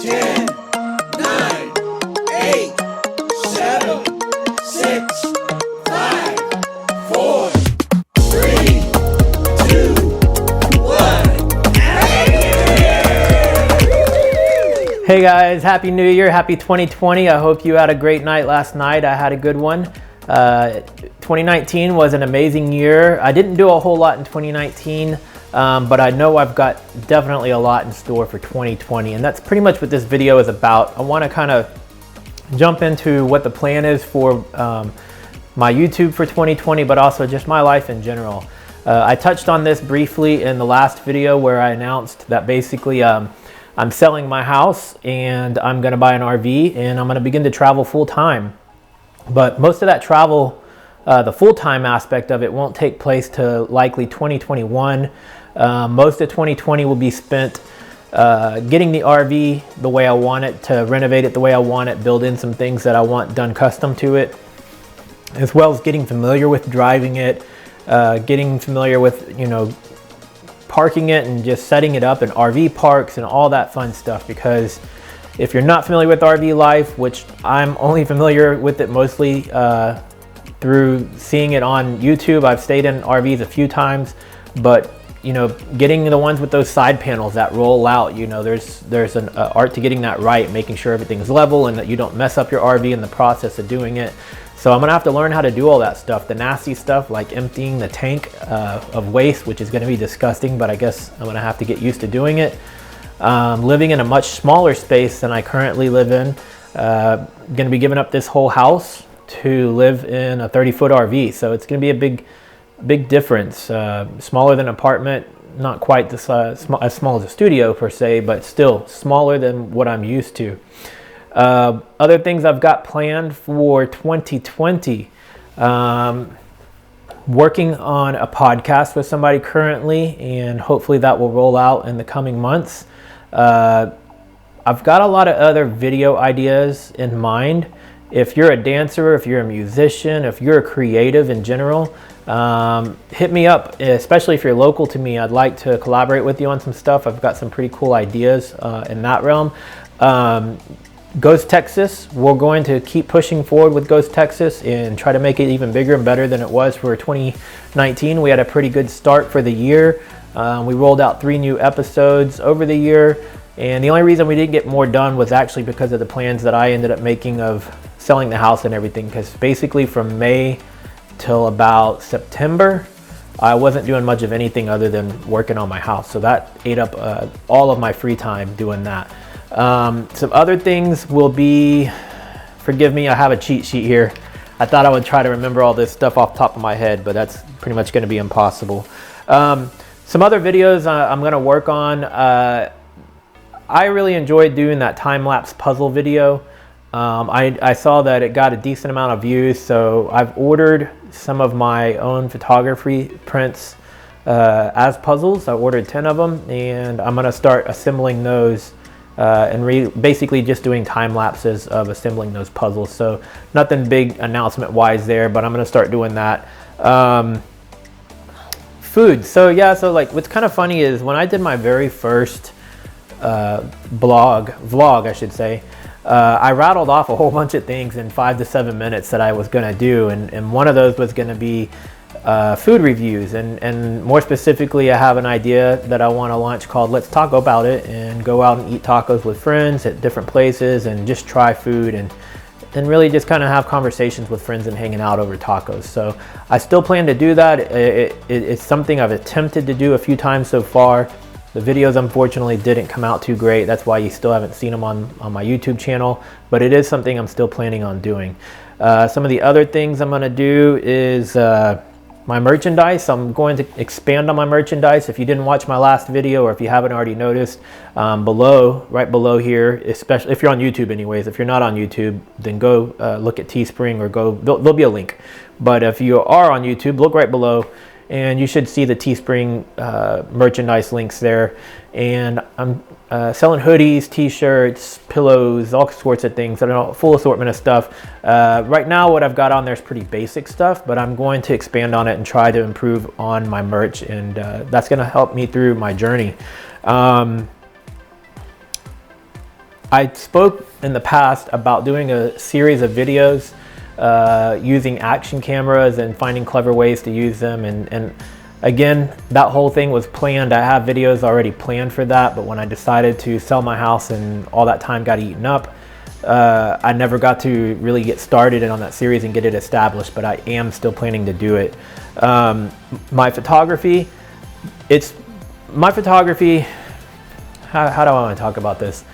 10, 9, 8, 7, 6, 5, 4, 3, 2, 1. Hey guys, Happy New Year, Happy 2020. I hope you had a great night last night. I had a good one. 2019 was an amazing year. I didn't do a whole lot in 2019, but I know I've got definitely a lot in store for 2020, and that's pretty much what this video is about. I want to kind of jump into what the plan is for my YouTube for 2020, but also just my life in general. I touched on this briefly in the last video where I announced that basically I'm selling my house and I'm going to buy an RV and I'm going to begin to travel full-time. But most of that travel, the full-time aspect of it, won't take place to likely 2021. Most of 2020 will be spent getting the RV the way I want it, to renovate it the way I want it, build in some things that I want done custom to it, as well as getting familiar with driving it, getting familiar with, parking it and just setting it up in RV parks and all that fun stuff. Because if you're not familiar with RV life, which I'm only familiar with it mostly through seeing it on YouTube, I've stayed in RVs a few times, but getting the ones with those side panels that roll out, there's an art to getting that right, making sure everything's level and that you don't mess up your RV in the process of doing it. So I'm gonna have to learn how to do all that stuff, the nasty stuff like emptying the tank of waste, which is gonna be disgusting, but I guess I'm gonna have to get used to doing it. Living in a much smaller space than I currently live in. Gonna be giving up this whole house to live in a 30-foot RV, so it's gonna be a big difference. Smaller than an apartment, not quite as small as a studio per se, but still smaller than what I'm used to. Other things I've got planned for 2020. Working on a podcast with somebody currently, and hopefully that will roll out in the coming months. I've got a lot of other video ideas in mind. If you're a dancer, if you're a musician, if you're a creative in general, hit me up, especially if you're local to me. I'd like to collaborate with you on some stuff. I've got some pretty cool ideas in that realm. Ghost Texas, we're going to keep pushing forward with Ghost Texas and try to make it even bigger and better than it was for 2019. We had a pretty good start for the year. We rolled out 3 new episodes over the year, and the only reason we didn't get more done was actually because of the plans that I ended up making of selling the house and everything, because basically from May till about September I wasn't doing much of anything other than working on my house, so that ate up all of my free time doing that. Some other things will be, forgive me, I have a cheat sheet here. I thought I would try to remember all this stuff off the top of my head, but that's pretty much going to be impossible. Some other videos I'm going to work on. I really enjoyed doing that time-lapse puzzle video. I saw that it got a decent amount of views, so I've ordered some of my own photography prints as puzzles. I ordered 10 of them, and I'm going to start assembling those and basically just doing time lapses of assembling those puzzles. So nothing big announcement wise there, but I'm going to start doing that. Food. So yeah, so like what's kind of funny is when I did my very first vlog I should say, I rattled off a whole bunch of things in 5 to 7 minutes that I was going to do, and one of those was going to be food reviews, and more specifically I have an idea that I want to launch called Let's Talk About It, and go out and eat tacos with friends at different places and just try food and really just kind of have conversations with friends and hanging out over tacos. So I still plan to do that. It's something I've attempted to do a few times so far. The videos unfortunately didn't come out too great. That's why you still haven't seen them on my YouTube channel, but it is something I'm still planning on doing. Some of the other things I'm going to do is my merchandise. I'm going to expand on my merchandise. If you didn't watch my last video, or if you haven't already noticed, right below here, especially if you're on YouTube anyways, if you're not on YouTube, then go look at Teespring, or there'll be a link. But if you are on YouTube, look right below, and you should see the Teespring merchandise links there. And I'm selling hoodies, t-shirts, pillows, all sorts of things. I don't know, full assortment of stuff. Right now what I've got on there is pretty basic stuff, but I'm going to expand on it and try to improve on my merch, and that's going to help me through my journey. I spoke in the past about doing a series of videos using action cameras and finding clever ways to use them. And again, that whole thing was planned. I have videos already planned for that, but when I decided to sell my house and all that time got eaten up, I never got to really get started on that series and get it established, but I am still planning to do it. My photography, how do I want to talk about this?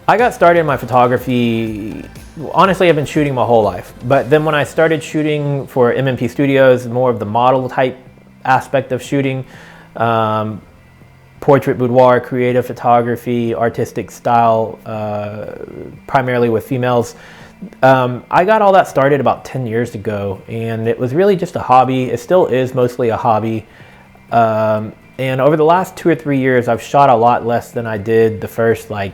I got started in my photography, honestly, I've been shooting my whole life. But then when I started shooting for MMP Studios, more of the model type aspect of shooting, portrait, boudoir, creative photography, artistic style, primarily with females. I got all that started about 10 years ago, and it was really just a hobby. It still is mostly a hobby. And over the last 2 or 3 years, I've shot a lot less than I did the first like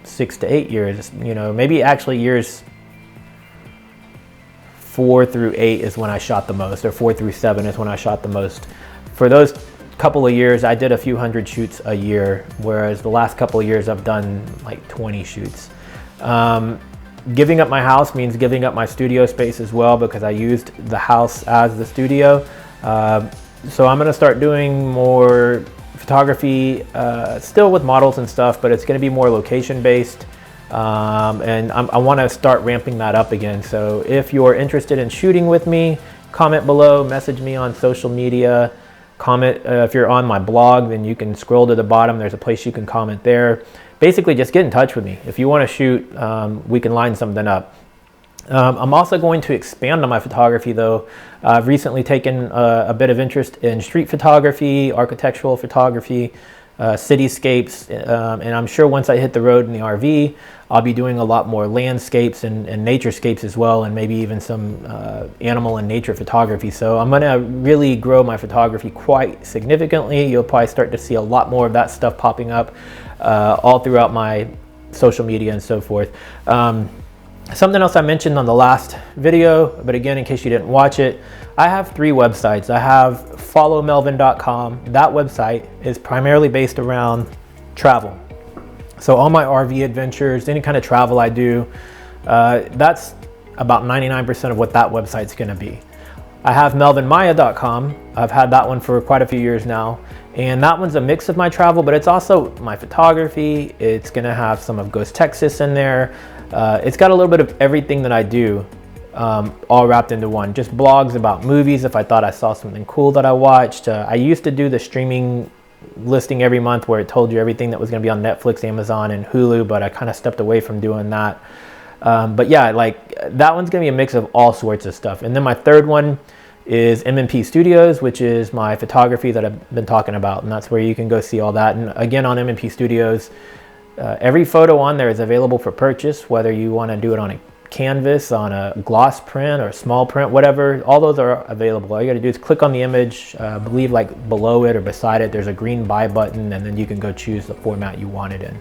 6 to 8 years. You know, maybe actually years 4 through 8 is when I shot the most, or 4 through 7 is when I shot the most. For those couple of years, I did a few hundred shoots a year, whereas the last couple of years I've done like 20 shoots. Giving up my house means giving up my studio space as well, because I used the house as the studio. So I'm going to start doing more photography, still with models and stuff, but it's going to be more location based. And I want to start ramping that up again. So if you're interested in shooting with me, comment below, message me on social media, comment. If you're on my blog, then you can scroll to the bottom. There's a place you can comment there. Basically, just get in touch with me. If you want to shoot, we can line something up. I'm also going to expand on my photography though. I've recently taken a bit of interest in street photography, architectural photography, cityscapes, and I'm sure once I hit the road in the RV, I'll be doing a lot more landscapes and naturescapes as well, and maybe even some animal and nature photography. So I'm going to really grow my photography quite significantly. You'll probably start to see a lot more of that stuff popping up all throughout my social media and so forth. Something else I mentioned on the last video, but again, in case you didn't watch it, I have 3 websites. I have followmelvin.com. That website is primarily based around travel. So all my RV adventures, any kind of travel I do, that's about 99% of what that website's gonna be. I have melvinmaya.com. I've had that one for quite a few years now. And that one's a mix of my travel, but it's also my photography. It's gonna have some of Ghost Texas in there. It's got a little bit of everything that I do, all wrapped into one. Just blogs about movies if I thought I saw something cool that I watched. I used to do the streaming listing every month where it told you everything that was going to be on Netflix, Amazon, and Hulu, but I kind of stepped away from doing that. But yeah, like that one's going to be a mix of all sorts of stuff. And then my third one is MMP Studios, which is my photography that I've been talking about, and that's where you can go see all that. And again, on MMP Studios, every photo on there is available for purchase, whether you want to do it on a canvas, on a gloss print or small print, whatever. All those are available. All you got to do is click on the image. I believe like below it or beside it, there's a green buy button, and then you can go choose the format you want it in.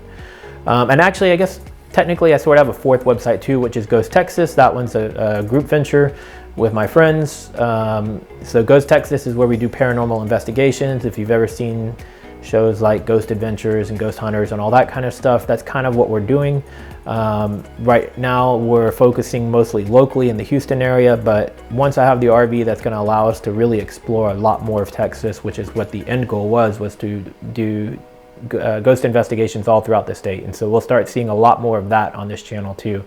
And actually, I guess technically I sort of have a 4th website too, which is Ghost Texas. That one's a group venture with my friends. So Ghost Texas is where we do paranormal investigations. If you've ever seen shows like Ghost Adventures and Ghost Hunters and all that kind of stuff, that's kind of what we're doing. Right now we're focusing mostly locally in the Houston area, but once I have the RV, that's going to allow us to really explore a lot more of Texas, which is what the end goal was to do ghost investigations all throughout the state. And so we'll start seeing a lot more of that on this channel too.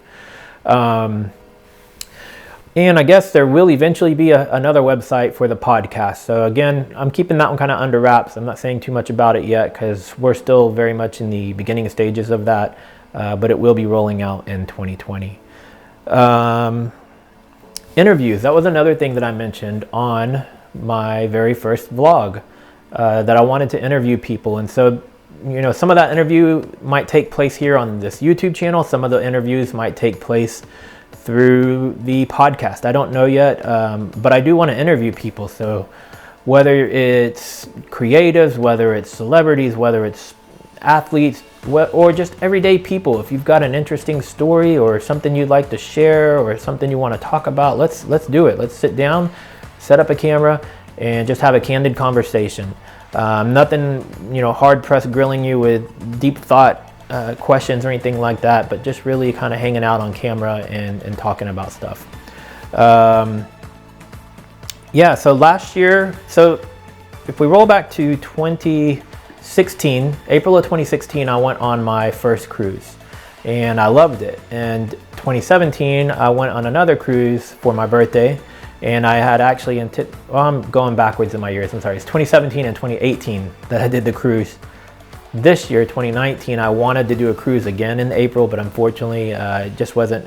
And I guess there will eventually be another website for the podcast. So again, I'm keeping that one kind of under wraps. I'm not saying too much about it yet because we're still very much in the beginning stages of that, but it will be rolling out in 2020. Interviews, that was another thing that I mentioned on my very first vlog, that I wanted to interview people. And so, you know, some of that interview might take place here on this YouTube channel. Some of the interviews might take place through the podcast. I don't know yet, but I do want to interview people. So whether it's creatives, whether it's celebrities, whether it's athletes, or just everyday people, if you've got an interesting story or something you'd like to share or something you want to talk about, let's do it. Let's sit down, set up a camera, and just have a candid conversation. Nothing, you know, hard pressed grilling you with deep thought questions or anything like that, but just really kind of hanging out on camera and talking about stuff. Yeah, so last year, so if we roll back to 2016, April of 2016, I went on my first cruise and I loved it. And 2017, I went on another cruise for my birthday, and I had actually, well, I'm going backwards in my years, I'm sorry, it's 2017 and 2018 that I did the cruise. This year, 2019, I wanted to do a cruise again in April, but unfortunately, it just wasn't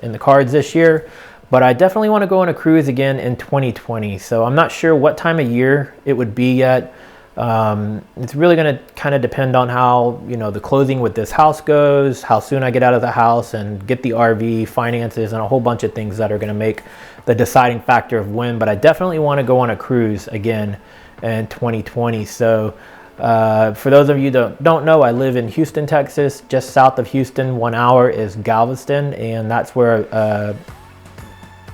in the cards this year. But I definitely want to go on a cruise again in 2020. So I'm not sure what time of year it would be yet. It's really going to kind of depend on how, you know, the closing with this house goes, how soon I get out of the house and get the RV, finances, and a whole bunch of things that are going to make the deciding factor of when. But I definitely want to go on a cruise again in 2020. So for those of you that don't know, I live in Houston, Texas. Just south of Houston, 1 hour is Galveston, and that's where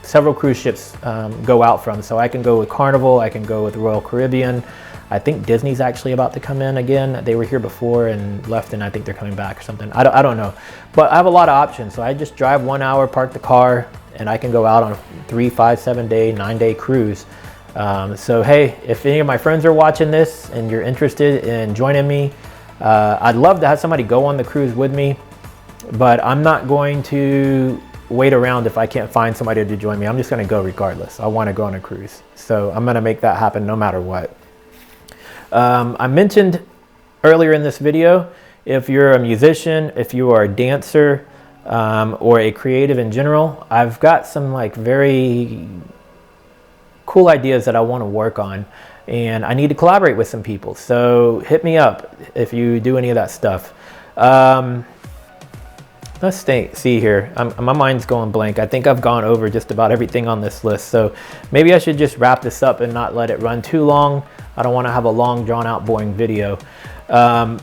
several cruise ships go out from. So I can go with Carnival, I can go with Royal Caribbean. I think Disney's actually about to come in again. They were here before and left, and I think they're coming back or something. I don't know, but I have a lot of options. So I just drive 1 hour, park the car, and I can go out on a 3, 5, 7 day, 9 day cruise. So hey, if any of my friends are watching this and you're interested in joining me, I'd love to have somebody go on the cruise with me, but I'm not going to wait around if I can't find somebody to join me. I'm just going to go regardless. I want to go on a cruise, so I'm going to make that happen no matter what. I mentioned earlier in this video, if you're a musician, if you are a dancer, or a creative in general, I've got some like very cool ideas that I want to work on, and I need to collaborate with some people. So hit me up if you do any of that stuff. Let's see here. My mind's going blank. I think I've gone over just about everything on this list. So maybe I should just wrap this up and not let it run too long. I don't want to have a long, drawn out, boring video. I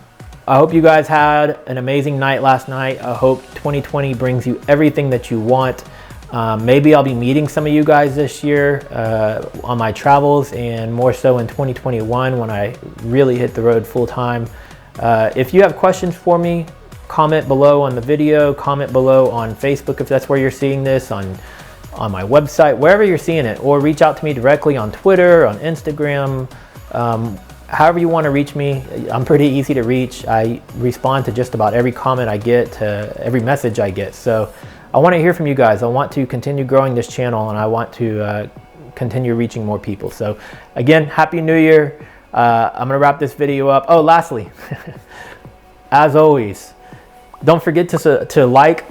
hope you guys had an amazing night last night. I hope 2020 brings you everything that you want. Maybe I'll be meeting some of you guys this year on my travels, and more so in 2021 when I really hit the road full time. If you have questions for me, comment below on the video, comment below on Facebook if that's where you're seeing this, on my website, wherever you're seeing it, or reach out to me directly on Twitter, on Instagram, however you want to reach me. I'm pretty easy to reach. I respond to just about every comment I get, to every message I get. So I want to hear from you guys. I want to continue growing this channel, and I want to continue reaching more people. So again, Happy New Year. I'm going to wrap this video up. Oh, lastly, as always, don't forget to like,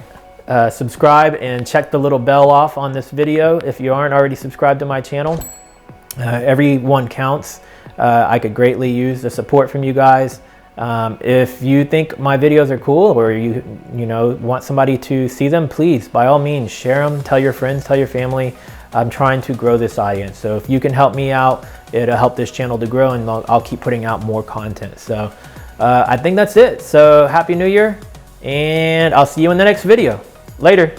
subscribe, and check the little bell off on this video if you aren't already subscribed to my channel. Every one counts. I could greatly use the support from you guys. If you think my videos are cool, or you want somebody to see them, please, by all means, share them. Tell your friends, tell your family. I'm trying to grow this audience. So if you can help me out, it'll help this channel to grow, and I'll keep putting out more content. So I think that's it. So Happy New Year, and I'll see you in the next video. Later.